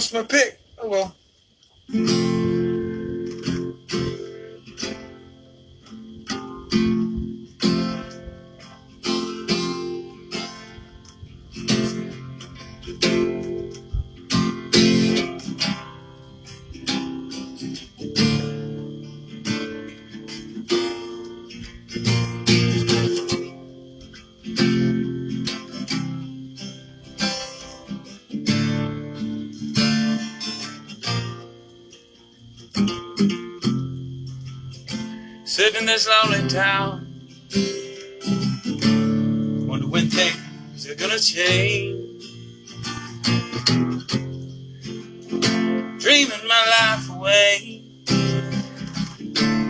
lost my pick. Oh well. Sitting in this lonely town, wonder when things are gonna change. Dreaming my life away,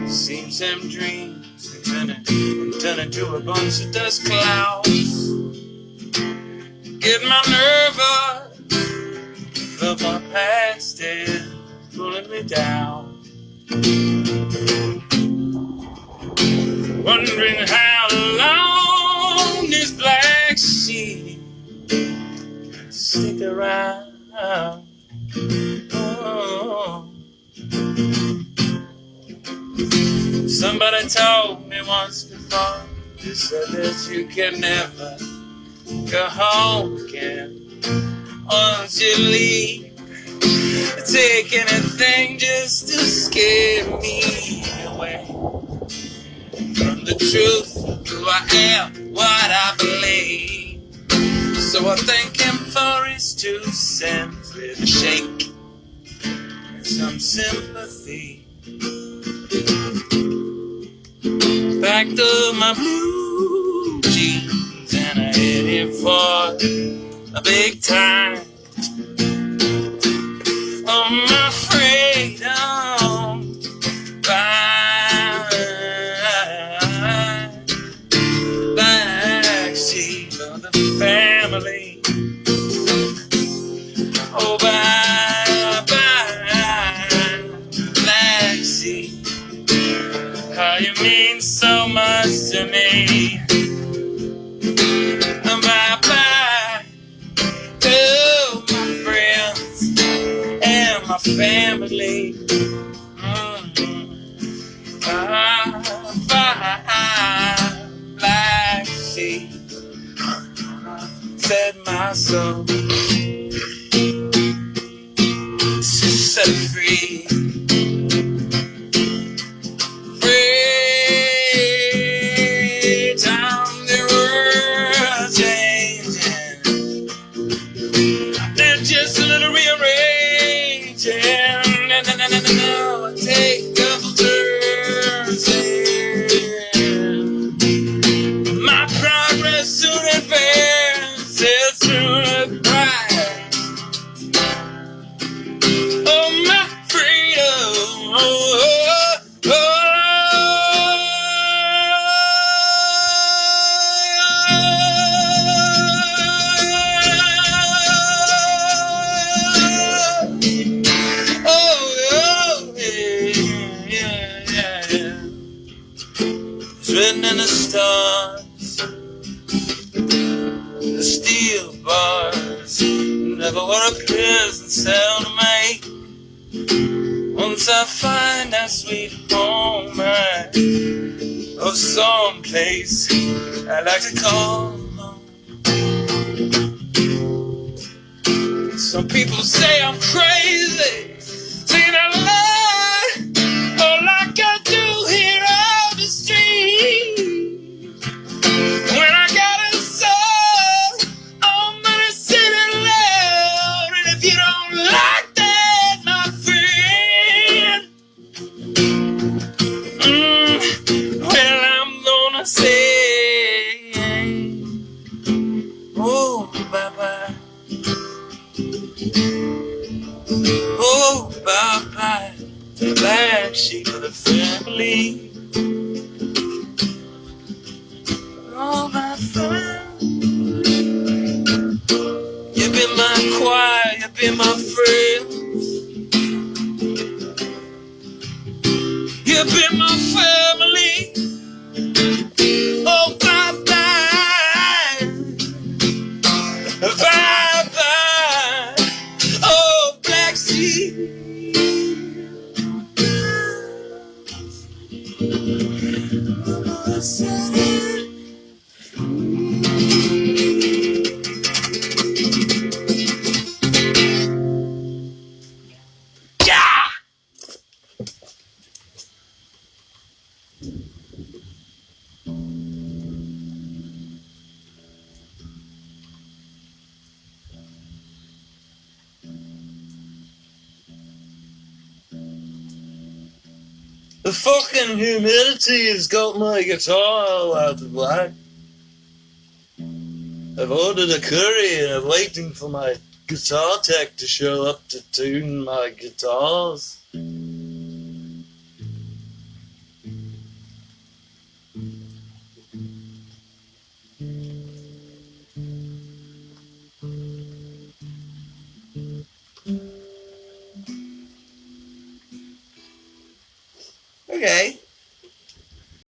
seems them dreams are turning to a bunch of dust clouds. Get my nervous, but my past is pulling me down. Wondering how long this black sheep can stick around. Oh. Somebody told me once before, they said that you can never go home again once you leave. Take anything just to scare me away from the truth of who I am, what I believe. So I thank him for his 2 cents with a shake and some sympathy. Packed up my blue jeans and I headed for a big time. Oh, my freedom, backseat of the family. Oh, bye, backseat. How you mean so much to me. Bye, bye to my friends and my family. Black sheep set my soul, set free. Free time the world changing. There's just a little rearranging. No, take a couple turns and my progress soon advances through the cracks. Oh, my freedom. Oh, oh, written in the stars, the steel bars never were a pleasant sound to make. Once I find that sweet home, or someplace I like to call home. Some people say I'm crazy, saying I lie, or like I do here on the street. When I got a soul, I'm gonna sit it loud. And if you don't like that, my friend, well, I'm gonna say, oh, bye-bye. Oh, bye-bye, the black sheep of the family. Oh, my friend, you've been my choir, you've been my friend. You've been my family. Oh, bye-bye, bye-bye. Oh, black The fucking humidity has got my guitar all out of whack. I've ordered a curry and I'm waiting for my guitar tech to show up to tune my guitars. Okay.